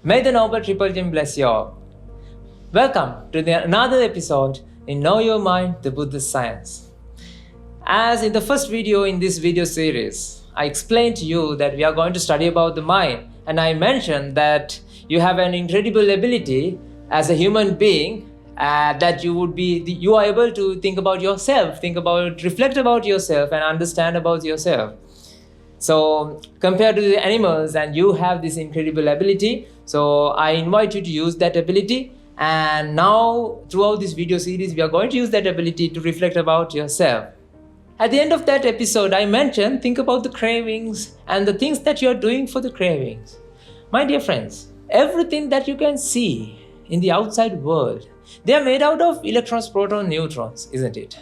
May the Noble Triple Gem bless you all. Welcome to another episode in Know Your Mind, the Buddhist Science. As in the first video in this video series, I explained to you that we are going to study about the mind, and I mentioned that you have an incredible ability as a human being that you are able to think about yourself, reflect about yourself and understand about yourself. So compared to the animals, and you have this incredible ability, so I invite you to use that ability. And now throughout this video series, we are going to use that ability to reflect about yourself. At the end of that episode, I mentioned, think about the cravings and the things that you are doing for the cravings. My dear friends, everything that you can see in the outside world, they are made out of electrons, protons, neutrons, isn't it?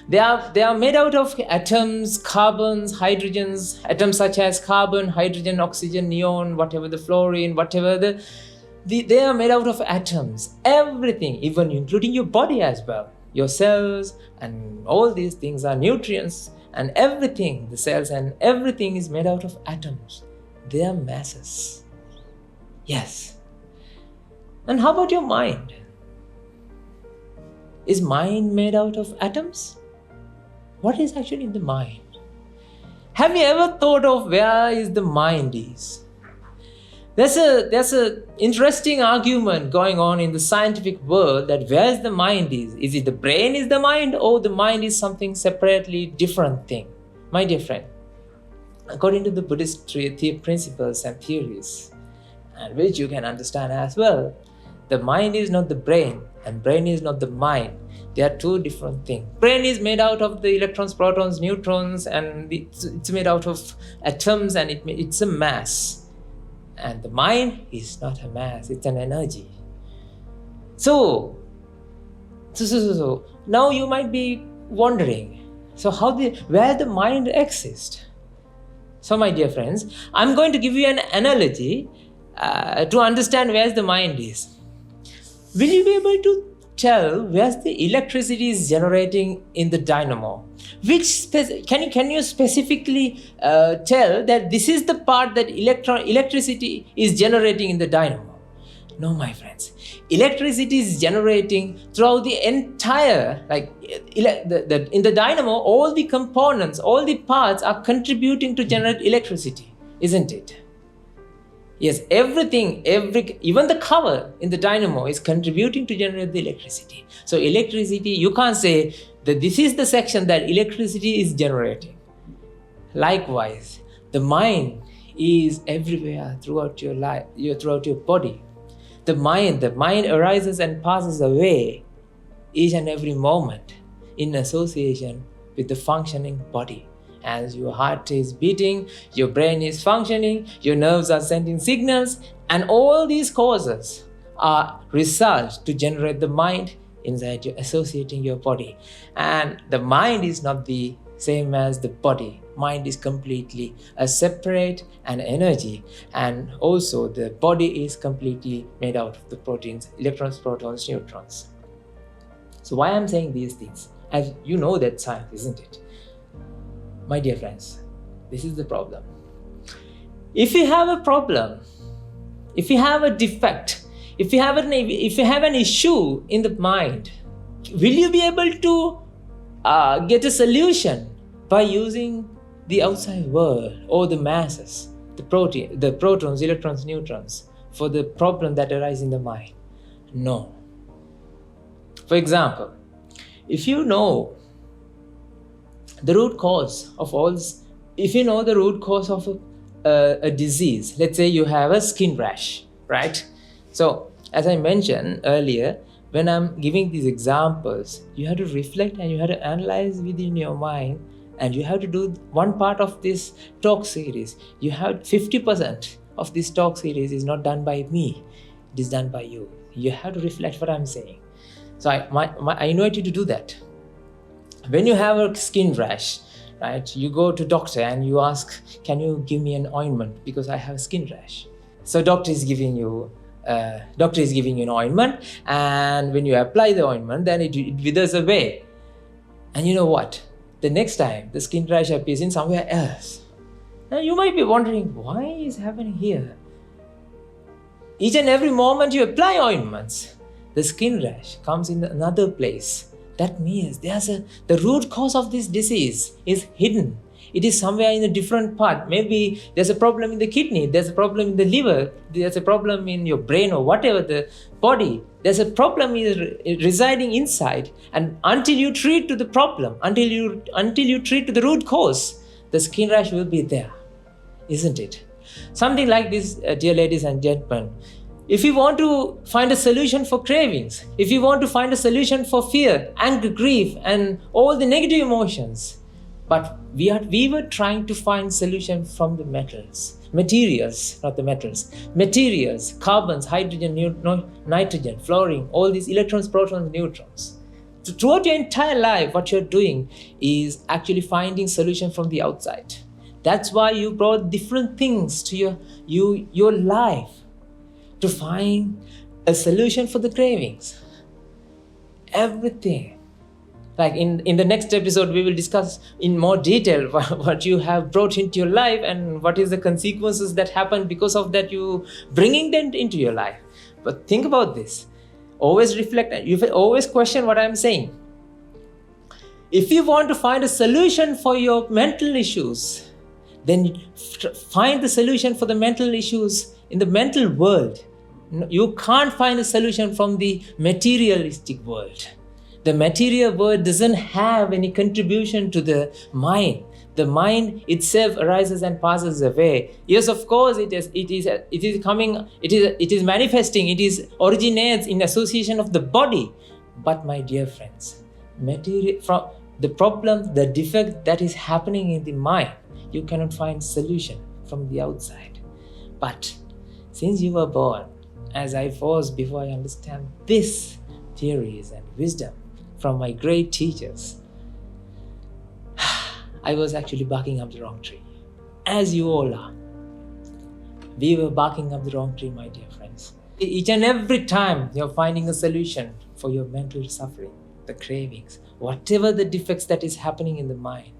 They are made out of atoms, carbons, hydrogens, atoms such as carbon, hydrogen, oxygen, neon, whatever the fluorine, whatever they are made out of atoms. Everything, even including your body as well. Your cells and all these things are nutrients, and everything, the cells and everything is made out of atoms. They are masses. Yes. And how about your mind? Is mind made out of atoms? What is actually in the mind? Have you ever thought of where is the mind is? There's a interesting argument going on in the scientific world that where is the mind is. Is it the brain is the mind, or the mind is something separately different thing? My dear friend, according to the Buddhist principles and theories, and which you can understand as well, the mind is not the brain and brain is not the mind. They are two different things. Brain is made out of the electrons, protons, neutrons, and it's made out of atoms, and it's a mass. And the mind is not a mass, it's an energy. So now you might be wondering, so where the mind exists? So my dear friends, I'm going to give you an analogy to understand where the mind is. Will you be able to tell where the electricity is generating in the dynamo? Can you specifically tell that this is the part that electricity is generating in the dynamo? No, my friends. Electricity is generating throughout the entire, in the dynamo, all the components, all the parts are contributing to generate electricity, isn't it? Yes, everything, even the cover in the dynamo is contributing to generate the electricity. So electricity, you can't say that this is the section that electricity is generating. Likewise, the mind is everywhere throughout your life, throughout your body. The mind arises and passes away each and every moment in association with the functioning body. As your heart is beating, your brain is functioning, your nerves are sending signals, and all these causes are results to generate the mind inside you, associating your body. And the mind is not the same as the body. Mind is completely a separate an energy, and also the body is completely made out of the proteins, electrons, protons, neutrons. So why I'm saying these things? As you know that science, isn't it? My dear friends, this is the problem. If you have a problem, if you have a defect, if you have an issue in the mind, will you be able to get a solution by using the outside world or the masses, the protons, electrons, neutrons, for the problem that arises in the mind? No. For example, if you know the root cause of all this, if you know the root cause of a disease, let's say you have a skin rash, right? So as I mentioned earlier, when I'm giving these examples, you have to reflect and you have to analyze within your mind, and you have to do one part of this talk series. You have 50% of this talk series is not done by me, it is done by you. You have to reflect what I'm saying. So I invite you to do that. When you have a skin rash, right, you go to doctor and you ask, can you give me an ointment because I have a skin rash? So doctor is giving you an ointment, and when you apply the ointment, then it withers away. And you know what? The next time the skin rash appears in somewhere else. Now you might be wondering, why is happening here? Each and every moment you apply ointments, the skin rash comes in another place. That means the root cause of this disease is hidden. It is somewhere in a different part. Maybe there's a problem in the kidney, there's a problem in the liver, there's a problem in your brain or whatever the body. There's a problem residing inside, and until you treat to the problem, until you treat to the root cause, the skin rash will be there, isn't it? Something like this, dear ladies and gentlemen. If you want to find a solution for cravings, if you want to find a solution for fear, anger, grief, and all the negative emotions, but we were trying to find solution from the materials, not the metals, materials, carbons, hydrogen, nitrogen, fluorine, all these electrons, protons, neutrons. So throughout your entire life, what you're doing is actually finding solution from the outside. That's why you brought different things to your life to find a solution for the cravings. Everything. Like in the next episode, we will discuss in more detail what you have brought into your life and what is the consequences that happen because of that you bringing them into your life. But think about this. Always reflect. You always question what I'm saying. If you want to find a solution for your mental issues, then find the solution for the mental issues in the mental world. You can't find a solution from the materialistic world. The material world doesn't have any contribution to the mind. The mind itself arises and passes away. Yes, of course, it is manifesting. It originates in association of the body. But my dear friends, from the problem, the defect that is happening in the mind, you cannot find solution from the outside. But since you were born, as I was before I understand this theories and wisdom from my great teachers, I was actually barking up the wrong tree. As you all are. We were barking up the wrong tree, my dear friends. Each and every time you're finding a solution for your mental suffering, the cravings, whatever the defects that is happening in the mind,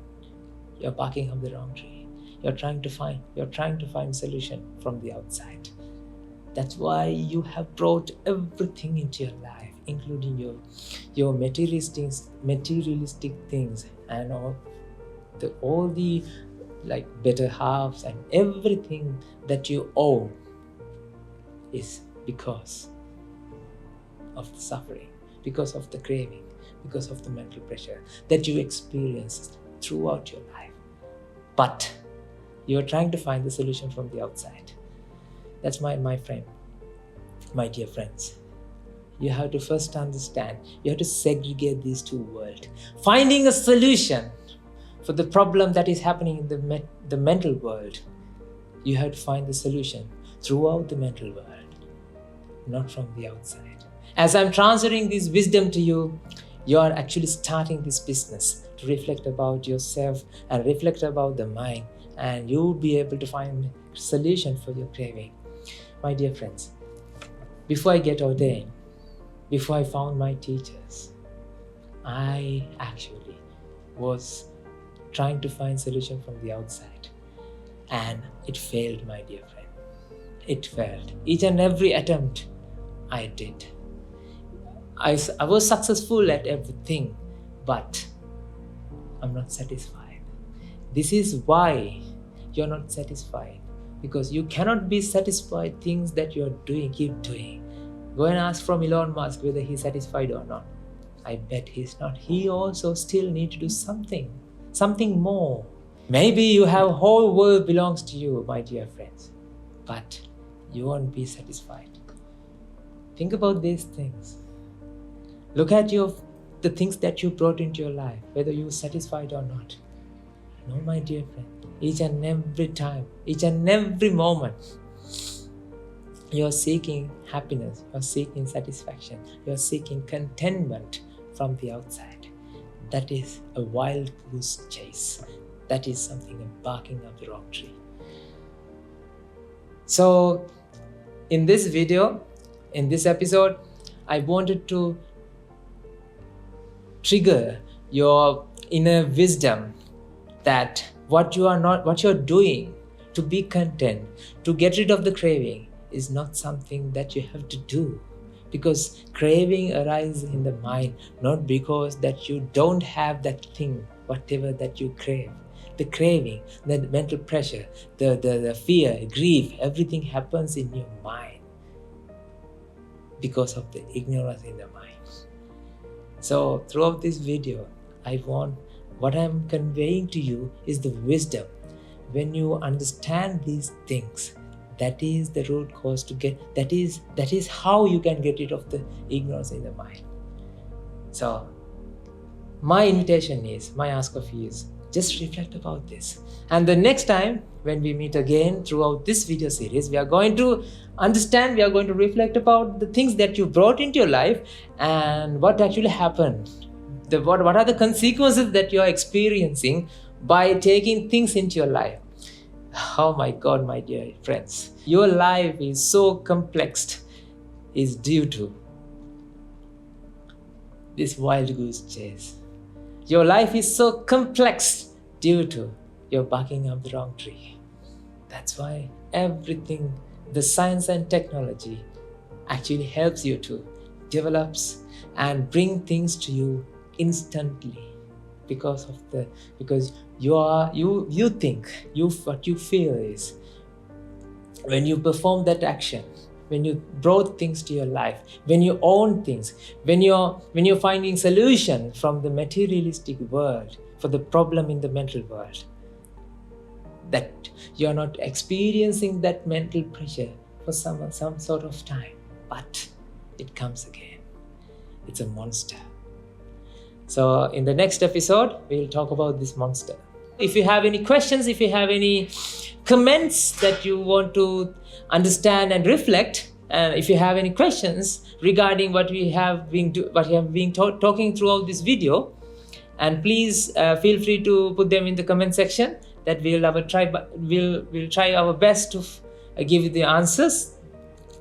you're barking up the wrong tree. You're trying to find solution from the outside. That's why you have brought everything into your life, including your materialistic things and all the like better halves and everything that you own is because of the suffering, because of the craving, because of the mental pressure that you experienced throughout your life. But you're trying to find the solution from the outside. That's my friend, my dear friends. You have to first understand, you have to segregate these two worlds. Finding a solution for the problem that is happening in the mental world, you have to find the solution throughout the mental world, not from the outside. As I'm transferring this wisdom to you, you are actually starting this business to reflect about yourself and reflect about the mind, and you'll be able to find a solution for your craving. My dear friends, before I get ordained, before I found my teachers, I actually was trying to find solution from the outside, and it failed, my dear friend. It failed. Each and every attempt I did. I was successful at everything, but I'm not satisfied. This is why you're not satisfied, because you cannot be satisfied things that you're doing, keep doing. Go and ask from Elon Musk whether he's satisfied or not. I bet he's not. He also still needs to do something more. Maybe you have whole world belongs to you, my dear friends, but you won't be satisfied. Think about these things. Look at the things that you brought into your life, whether you're satisfied or not. No, my dear friend, each and every time, each and every moment, you're seeking happiness, you're seeking satisfaction, you're seeking contentment from the outside. That is a wild goose chase. That is something of barking up the wrong tree. So, in this video, in this episode, I wanted to trigger your inner wisdom that what you're doing to be content, to get rid of the craving, is not something that you have to do, because craving arises in the mind not because that you don't have that thing, whatever that you crave. The craving, the mental pressure, the fear, grief, everything happens in your mind because of the ignorance in the mind. So throughout this video, what I'm conveying to you is the wisdom. When you understand these things, that is the root cause to get, that is how you can get rid of the ignorance in the mind. So my invitation is, my ask of you is, just reflect about this. And the next time when we meet again throughout this video series, we are going to understand, we are going to reflect about the things that you brought into your life and what actually happened. What are the consequences that you are experiencing by taking things into your life. Oh my God, my dear friends, your life is so complex is due to this wild goose chase. Your life is so complex due to you're barking up the wrong tree. That's why everything, the science and technology actually helps you to develop and bring things to you instantly, because you think, what you feel is, when you perform that action, when you brought things to your life, when you own things, when you're finding solution from the materialistic world for the problem in the mental world, that you're not experiencing that mental pressure for some sort of time, but it comes again. It's a monster. So in the next episode, we'll talk about this monster. If you have any questions, if you have any comments that you want to understand and reflect, and if you have any questions regarding what we have been talking throughout this video, and please feel free to put them in the comment section. That we'll try our best to give you the answers.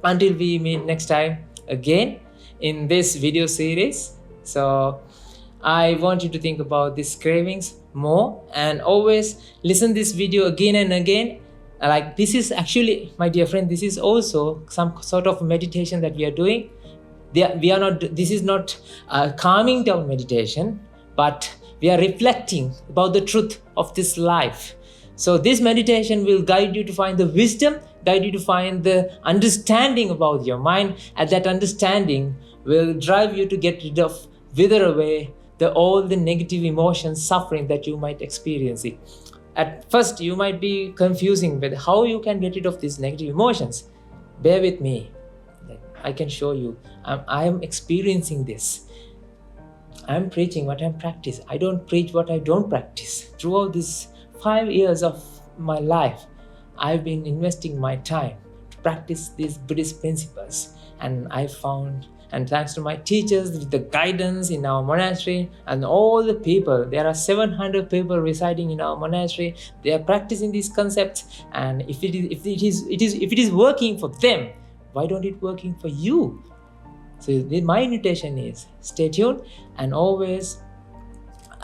Until we meet next time again in this video series. So I want you to think about these cravings more, and always listen this video again and again. Like, this is actually, my dear friend, this is also some sort of meditation that we are doing. This is not a calming down meditation, but we are reflecting about the truth of this life. So this meditation will guide you to find the wisdom, guide you to find the understanding about your mind, and that understanding will drive you to get rid of, wither away all the negative emotions, suffering that you might experience it. At first, you might be confusing with how you can get rid of these negative emotions. Bear with me. I can show you. I am experiencing this. I'm preaching what I practice. I don't preach what I don't practice. Throughout these 5 years of my life, I've been investing my time to practice these Buddhist principles. And I found, and thanks to my teachers, with the guidance in our monastery and all the people, there are 700 people residing in our monastery. They are practicing these concepts, and if it is working for them, why don't it working for you? So my invitation is, stay tuned and always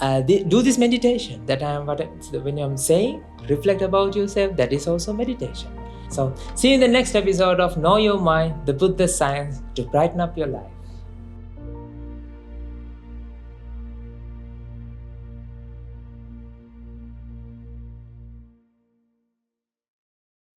do this meditation. When I'm saying reflect about yourself, that is also meditation. So see you in the next episode of Know Your Mind, the Buddha Science to brighten up your life.